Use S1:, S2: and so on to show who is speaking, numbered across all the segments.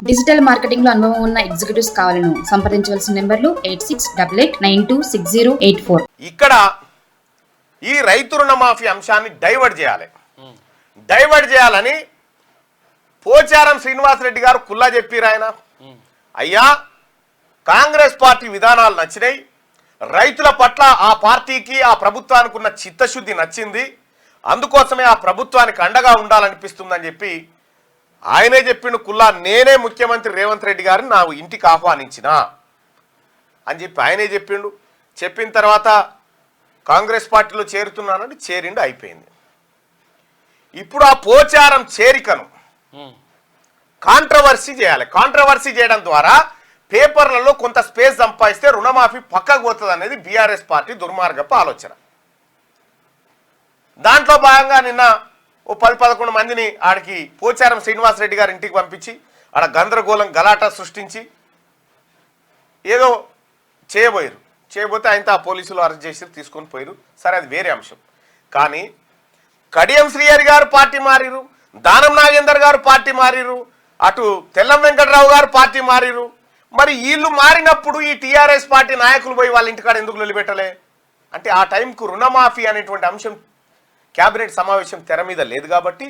S1: Digital marketing లో అనుభవం ఉన్న ఎగ్జిక్యూటివ్స్ కావాలను సంప్రదించవలసిన నెంబర్లు 8688908084.
S2: ఇక్కడ ఈ రైతు రుణమాఫీ అంశాన్ని డైవర్ట్ చేయాలని పోచారం శ్రీనివాసరెడ్డి గారు కుల్లా చెప్పారు. ఆయన అయ్యా కాంగ్రెస్ పార్టీ విధానాలు నచ్చినాయి, రైతుల పట్ల ఆ పార్టీకి ఆ ప్రభుత్వానికి ఉన్న చిత్తశుద్ధి నచ్చింది, అందుకోసమే ఆ ప్రభుత్వానికి అండగా ఉండాలనిపిస్తుందని చెప్పి ఆయనే చెప్పిండు. కుల్లా నేనే ముఖ్యమంత్రి రేవంత్ రెడ్డి గారిని నా ఇంటికి ఆహ్వానించిన అని చెప్పి ఆయనే చెప్పిండు. చెప్పిన తర్వాత కాంగ్రెస్ పార్టీలో చేరుతున్నానని చేరిండు, అయిపోయింది. ఇప్పుడు ఆ పోచారం చేరికను కాంట్రవర్సీ చేయాలి. కాంట్రవర్సీ చేయడం ద్వారా పేపర్లలో కొంత స్పేస్ సంపాదిస్తే రుణమాఫీ పక్కకు పోతుంది అనేది బీఆర్ఎస్ పార్టీ దుర్మార్గపు ఆలోచన. దాంట్లో భాగంగా నిన్న ఓ 10-11 మందిని ఆడికి పోచారం శ్రీనివాసరెడ్డి గారి ఇంటికి పంపించి ఆడ గందరగోళం గలాట సృష్టించి ఏదో చేయబోతే ఆయనతో ఆ పోలీసులు అరెస్ట్ చేసి తీసుకొని పోయారు. సరే, అది వేరే అంశం. కానీ కడియం శ్రీహరి గారు పార్టీ మారిరు, దానం నాగేందర్ గారు పార్టీ మారిరు, అటు తెల్లం వెంకటరావు గారు పార్టీ మారిరు. మరి వీళ్ళు మారినప్పుడు ఈ టీఆర్ఎస్ పార్టీ నాయకులు పోయి వాళ్ళ ఇంటికాడ ఎందుకు నిలబెట్టలే అంటే ఆ టైంకు రుణమాఫీ అనేటువంటి అంశం కేబినెట్ సమావేశం తెర మీద లేదు కాబట్టి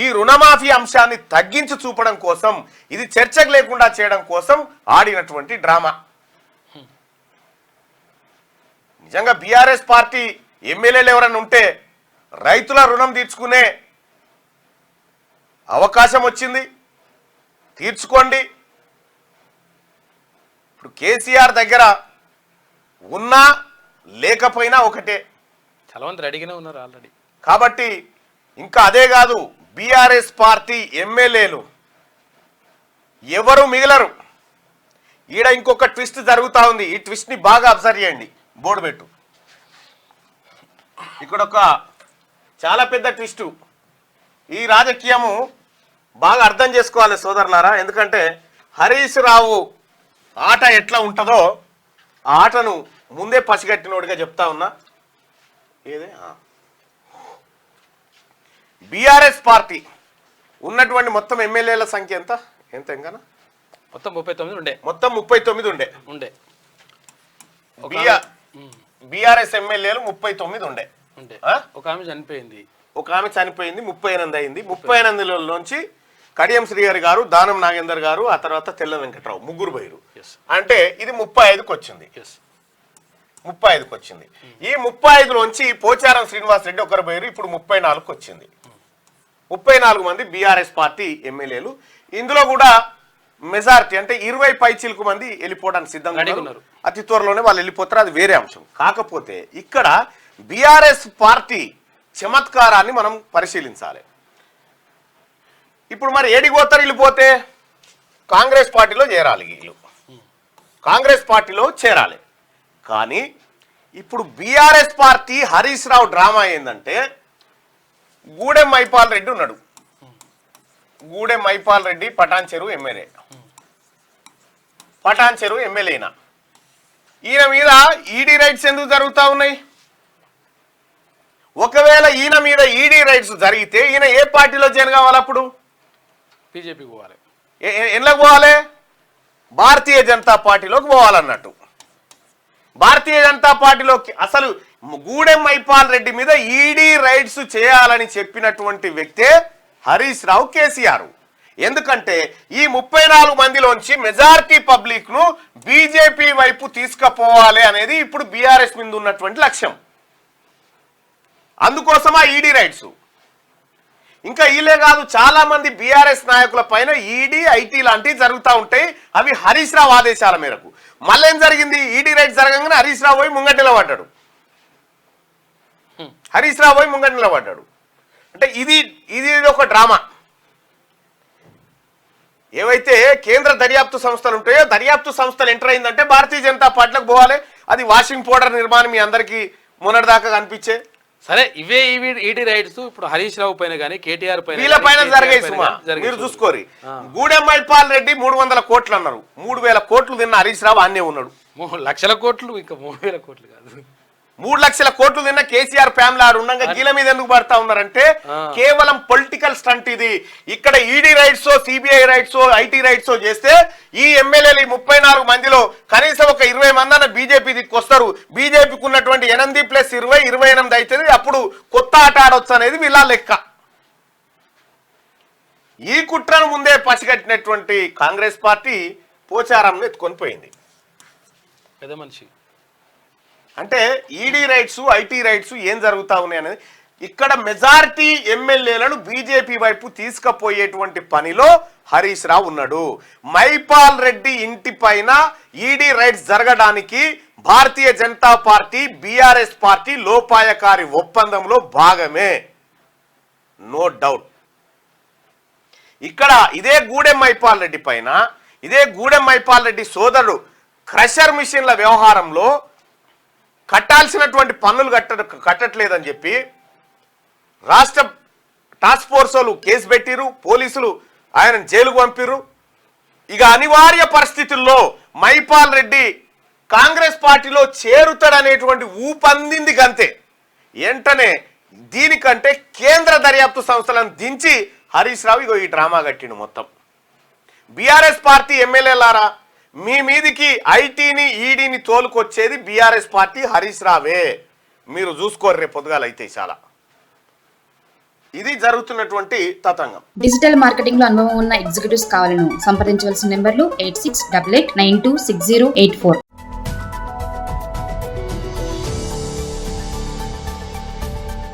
S2: ఈ రుణమాఫీ అంశాన్ని తగ్గించి చూపడం కోసం, ఇది చర్చకు లేకుండా చేయడం కోసం ఆడినటువంటి డ్రామా. నిజంగా బీఆర్ఎస్ పార్టీ ఎమ్మెల్యేలు ఎవరైనా ఉంటే రైతుల రుణం తీర్చుకునే అవకాశం వచ్చింది, తీర్చుకోండి. ఇప్పుడు కేసీఆర్ దగ్గర ఉన్నా లేకపోయినా ఒకటే,
S3: చాలా మంది రెడీగానే ఉన్నారు ఆల్రెడీ.
S2: కాబట్టి ఇంకా అదే కాదు, బీఆర్ఎస్ పార్టీ ఎమ్మెల్యేలు ఎవరు మిగిలరు. ఈడ ఇంకొక ట్విస్ట్ జరుగుతూ ఉంది. ఈ ట్విస్ట్ని బాగా అబ్జర్వ్ చేయండి, బోర్డు పెట్టు. ఇక్కడ ఒక చాలా పెద్ద ట్విస్టు. ఈ రాజకీయము బాగా అర్థం చేసుకోవాలి సోదరులారా. ఎందుకంటే హరీష్ రావు ఆట ఎట్లా ఉంటుందో ఆ ఆటను ముందే పసిగట్టినోడిగా చెప్తా ఉన్నా. ఏదే బీఆర్ఎస్ పార్టీ ఉన్నటువంటి మొత్తం ఎమ్మెల్యేల సంఖ్య ఎంత ఇంకా
S3: మొత్తం 39 ఉండే.
S2: మొత్తం 39 ఉండే. బీఆర్ఎస్ ఎమ్మెల్యేలు 39 ఉండే.
S3: ఒక ఆమె చనిపోయింది,
S2: 38 అయింది. 38లోంచి కడియం శ్రీహరి గారు, దానం నాగేందర్ గారు, ఆ తర్వాత తెల్ల వెంకట్రావు ముగ్గురు పోయారు. అంటే ఇది 35కి వచ్చింది. 35కి వచ్చింది. ఈ 35లోంచి పోచారం శ్రీనివాసరెడ్డి ఒకరు పోయారు. ఇప్పుడు 34కి వచ్చింది. 34 మంది బీఆర్ఎస్ పార్టీ ఎమ్మెల్యేలు. ఇందులో కూడా మెజారిటీ అంటే 20 పైచిలకు మంది వెళ్ళిపోవడానికి సిద్ధంగా ఉన్నారు. అతి త్వరలోనే వాళ్ళు వెళ్ళిపోతారు, అది వేరే అంశం. కాకపోతే ఇక్కడ బీఆర్ఎస్ పార్టీ చమత్కారాన్ని మనం పరిశీలించాలి. ఇప్పుడు మరి ఏడికి పోతారు వెళ్ళిపోతే? కాంగ్రెస్ పార్టీలో చేరాలి, వీళ్ళు కాంగ్రెస్ పార్టీలో చేరాలి. కానీ ఇప్పుడు BRS party Harish Rao drama ఏంటంటే, గూడెం మైపాల్ రెడ్డి ఉన్నాడు. గూడెం మైపాల్ రెడ్డి పటాన్ చెరువు ఎమ్మెల్యేనా. ఈయన మీద ఈడీ రైట్స్ ఎందుకు జరుగుతూ ఉన్నాయి? ఒకవేళ ఈయన మీద ఈడీ రైట్స్ జరిగితే ఈయన ఏ పార్టీలో జాయిన్ కావాలి? అప్పుడు
S3: బీజేపీకి పోవాలి.
S2: ఎందులోకి పోవాలి? భారతీయ జనతా పార్టీలోకి పోవాలన్నట్టు. భారతీయ జనతా పార్టీలోకి అసలు గూడెం మైపాల్ రెడ్డి మీద ఈడీ రైట్స్ చేయాలని చెప్పినటువంటి వ్యక్తే హరీష్ రావు, కేసీఆర్. ఎందుకంటే ఈ 34 మందిలోంచి మెజారిటీ పబ్లిక్ ను బీజేపీ వైపు తీసుకుపోవాలి అనేది ఇప్పుడు బీఆర్ఎస్ మీద ఉన్నటువంటి లక్ష్యం. అందుకోసమా ఈడీ రైట్స్. ఇంకా ఈలే కాదు, చాలా మంది బీఆర్ఎస్ నాయకుల పైన ఈడీ, ఐటీ లాంటివి జరుగుతూ ఉంటాయి. అవి హరీష్ రావు ఆదేశాల మేరకు. మళ్ళీ ఏం జరిగింది? ఈడీ రైట్స్ జరగగానే హరీష్ రావు పోయి ముంగట నిలబడ్డాడు. అంటే ఇది ఒక డ్రామా. ఏవైతే కేంద్ర దర్యాప్తు సంస్థలు ఉంటాయో, దర్యాప్తు సంస్థలు ఎంటర్ అయిందంటే భారతీయ జనతా పార్టీలకు పోవాలి. అది వాషింగ్ పౌడర్ నిర్మాణం మీ అందరికీ మొన్నటిదాకా కనిపించే.
S3: సరే, ఇవే ఈడీ రైట్స్ ఇప్పుడు హరీష్ రావు పైన కానీ కేటీఆర్ పైన
S2: జరిగాయి. సుమా మీరు చూసుకోరి. గూడెం మైపాల్ రెడ్డి 300 కోట్లు అన్నారు. 3000 కోట్లు తిన్న హరీష్ రావు అన్నే ఉన్నాడు.
S3: 3 లక్షల కోట్లు, ఇంకా 3000 కోట్లు కాదు.
S2: 3 లక్షల కోట్లు తిన్న కేసీఆర్ ఫ్యామిలీ ఆడు ఉండగా గీల మీద ఎందుకు పడతా ఉన్నారంటే కేవలం పొలిటికల్ స్టంట్ ఇది. ఇక్కడ ED rights, CBI rights, IT raids చేస్తే ఈ ఎమ్మెల్యేలు 34 మందిలో కనీసం ఒక 20 మంది అన్న బీజేపీ దిక్కొస్తారు. బీజేపీకి ఉన్నటువంటి 8+20 28 అవుతుంది. అప్పుడు కొత్త ఆట ఆడొచ్చు అనేది వీళ్ళ లెక్క. ఈ కుట్రను ముందే పసిగట్టినటువంటి కాంగ్రెస్ పార్టీ పోచారంను ఎత్తుకొని పోయింది.
S3: పెద్ద మనిషి
S2: అంటే ఈడీ రైట్స్, ఐటీ రైట్స్ ఏం జరుగుతా ఉన్నాయి అనేది ఇక్కడ మెజారిటీ ఎమ్మెల్యేలను బీజేపీ వైపు తీసుకుపోయేటువంటి పనిలో హరీష్ రావు ఉన్నాడు. మైపాల్ రెడ్డి ఇంటి పైన ఈడీ రైట్స్ జరగడానికి Bharatiya Janata party, BRS party లోపాయకారి ఒప్పందంలో భాగమే, నో డౌట్. ఇక్కడ ఇదే గూడెం మైపాల్ రెడ్డి పైన, ఇదే గూడెం మైపాల్ రెడ్డి సోదరుడు క్రషర్ మిషన్ల వ్యవహారంలో కట్టాల్సినటువంటి పన్నులు కట్టట్లేదని చెప్పి రాష్ట్ర టాస్క్ ఫోర్స్ వాళ్ళు కేసు పెట్టిరు, పోలీసులు ఆయన జైలుకు పంపిరు. ఇక అనివార్య పరిస్థితుల్లో మైపాల్ రెడ్డి కాంగ్రెస్ పార్టీలో చేరుతాడనేటువంటి ఊపందింది గంతే. వెంటనే దీనికంటే కేంద్ర దర్యాప్తు సంస్థలను దించి హరీష్ రావు ఇగో ఈ డ్రామా కట్టిండు మొత్తం. బీఆర్ఎస్ పార్టీ ఎమ్మెల్యేలారా, మీ మీదికి ఐటీని ఈడీని తోలుకొచ్చేది బీఆర్ఎస్ పార్టీ, హరీష్ రావే. మీరు చూసుకోరు రేపు పొద్దుగాల అయితే చాలా. ఇది జరుగుతున్నటువంటి తతంగం.
S1: డిజిటల్ మార్కెటింగ్ లో అనుభవం ఉన్న ఎగ్జిక్యూటివ్స్ కావాలను సంప్రదించవలసిన నెంబర్లు 8688926084.